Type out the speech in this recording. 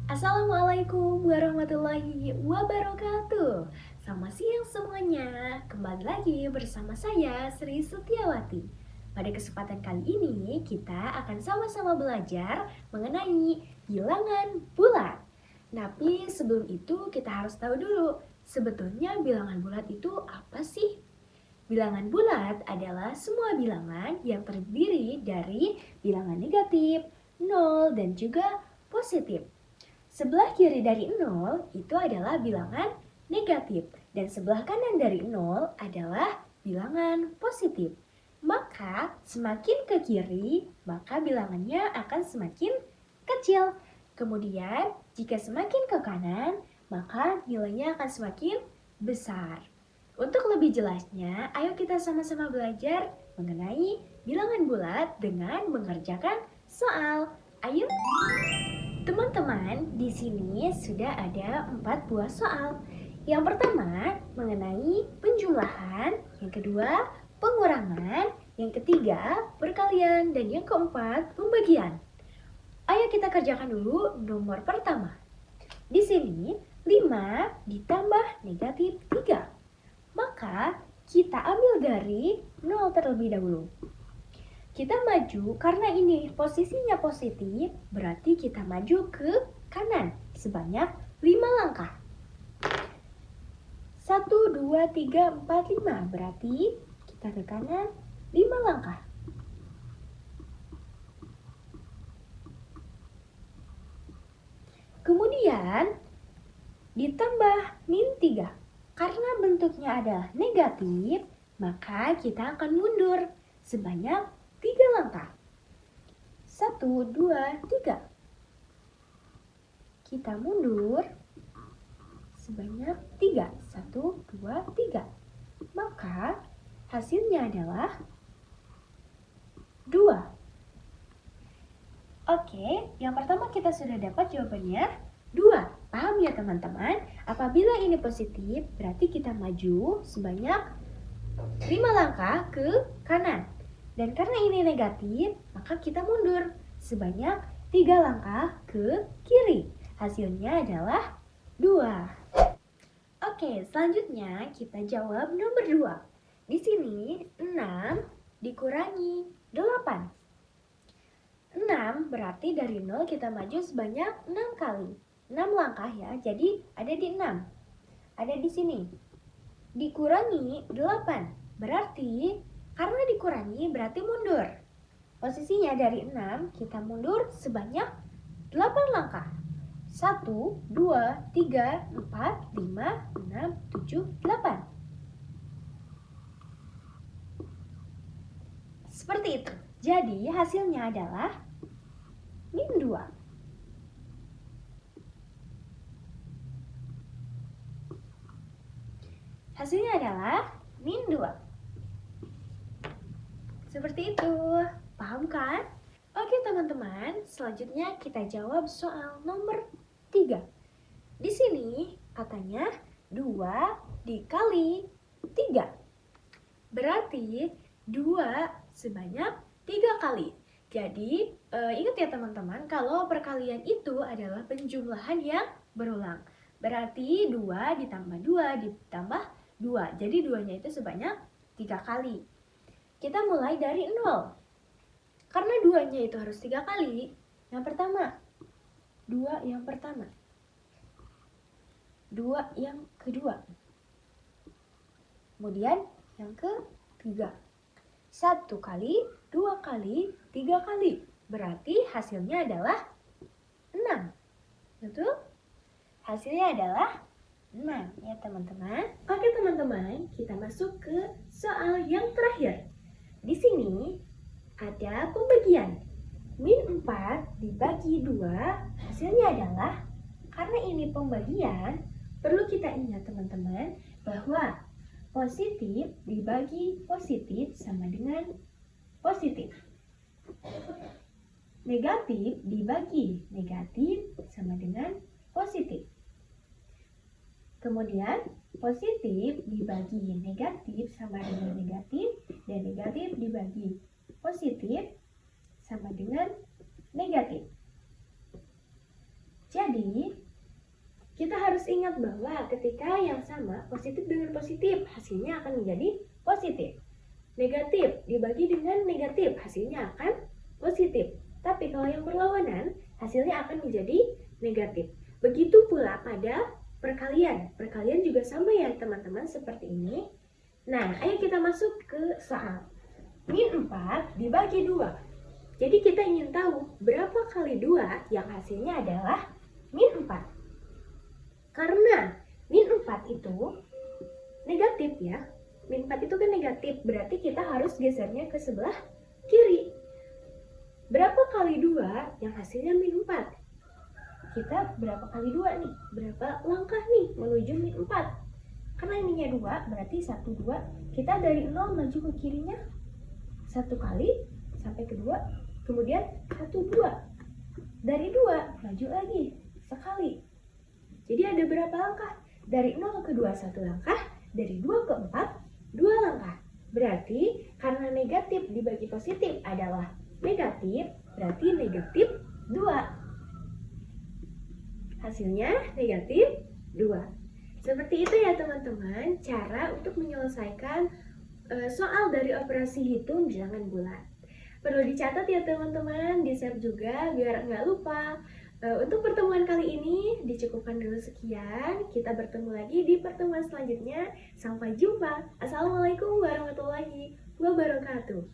Assalamualaikum warahmatullahi wabarakatuh. Selamat siang semuanya. Kembali lagi bersama saya Sri Setiawati. Pada kesempatan kali ini kita akan sama-sama belajar mengenai bilangan bulat. Tapi sebelum itu kita harus tahu dulu, sebetulnya bilangan bulat itu apa sih? Bilangan bulat adalah semua bilangan yang terdiri dari bilangan negatif, nol, dan juga positif. Sebelah kiri dari 0 itu adalah bilangan negatif dan sebelah kanan dari 0 adalah bilangan positif. Maka semakin ke kiri, maka bilangannya akan semakin kecil. Kemudian jika semakin ke kanan, maka nilainya akan semakin besar. Untuk lebih jelasnya, ayo kita sama-sama belajar mengenai bilangan bulat dengan mengerjakan soal. Ayo! Teman-teman, di sini sudah ada 4 buah soal. Yang pertama mengenai penjumlahan, yang kedua pengurangan, yang ketiga perkalian, dan yang keempat pembagian. Ayo kita kerjakan dulu nomor pertama. Di sini 5 ditambah negatif 3. Maka kita ambil dari 0 terlebih dahulu. Kita maju karena ini posisinya positif, berarti kita maju ke kanan sebanyak 5 langkah. 1, 2, 3, 4, 5, berarti kita ke kanan 5 langkah. Kemudian ditambah min 3. Karena bentuknya adalah negatif, maka kita akan mundur sebanyak 3 langkah. 1, 2, 3. Kita mundur sebanyak 3. 1, 2, 3. Maka hasilnya adalah 2. Oke, yang pertama kita sudah dapat jawabannya 2. Paham ya teman-teman? Apabila ini positif, berarti kita maju sebanyak 5 langkah ke kanan. Dan karena ini negatif, maka kita mundur sebanyak 3 langkah ke kiri. Hasilnya adalah 2. Oke, selanjutnya kita jawab nomor 2. Di sini 6 dikurangi 8. 6 berarti dari 0 kita maju sebanyak 6 kali. 6 langkah ya, jadi ada di 6. Ada di sini. Dikurangi 8, berarti karena dikurangi berarti mundur. Posisinya dari 6 kita mundur sebanyak 8 langkah. 1, 2, 3, 4, 5, 6, 7, 8. Seperti itu. Jadi hasilnya adalah min 2. Hasilnya adalah min 2. Seperti itu, paham kan? Oke teman-teman, selanjutnya kita jawab soal nomor 3. Di sini katanya 2 dikali 3. Berarti 2 sebanyak 3 kali. Jadi ingat ya teman-teman, kalau perkalian itu adalah penjumlahan yang berulang. Berarti 2 ditambah 2 ditambah 2. Jadi 2-nya itu sebanyak 3 kali. Kita mulai dari 0. Karena 2-nya itu harus 3 kali. Yang pertama, 2 yang pertama. 2 yang kedua. Kemudian yang ketiga. 1 kali, 2 kali, 3 kali. Berarti hasilnya adalah 6. Betul? Hasilnya adalah 6 ya teman-teman. Oke teman-teman, kita masuk ke soal yang terakhir. Di sini ada pembagian. Min 4 dibagi 2 hasilnya adalah, karena ini pembagian, perlu kita ingat teman-teman bahwa positif dibagi positif sama dengan positif. Negatif dibagi negatif sama dengan positif. Kemudian positif dibagi negatif sama dengan negatif, dan negatif dibagi positif sama dengan negatif. Jadi ingat bahwa ketika yang sama, positif dengan positif, hasilnya akan menjadi positif. Negatif dibagi dengan negatif, hasilnya akan positif. Tapi kalau yang berlawanan, hasilnya akan menjadi negatif. Begitu pula pada perkalian. Perkalian juga sama ya teman-teman, seperti ini. Nah, ayo kita masuk ke soal. Min 4 dibagi 2. Jadi kita ingin tahu berapa kali 2 yang hasilnya adalah min 4. Karena min 4 itu negatif ya. Min 4 itu kan negatif, berarti kita harus gesernya ke sebelah kiri. Berapa kali 2 yang hasilnya min 4? Kita berapa kali 2 nih? Berapa langkah nih menuju min 4? Karena ininya 2, berarti 1, 2. Kita dari 0 maju ke kirinya 1 kali, sampai ke 2, kemudian 1, 2. Dari 2, maju lagi sekali. Jadi ada berapa langkah? Dari 0 ke 2, 1 langkah. Dari 2 ke 4, 2 langkah. Berarti karena negatif dibagi positif adalah negatif, berarti negatif 2. Hasilnya negatif 2. Seperti itu ya teman-teman, cara untuk menyelesaikan soal dari operasi hitung bilangan bulat. Perlu dicatat ya teman-teman, di-save juga biar nggak lupa. Untuk pertemuan kali ini dicukupkan dulu sekian. Kita bertemu lagi di pertemuan selanjutnya. Sampai jumpa. Assalamualaikum warahmatullahi wabarakatuh.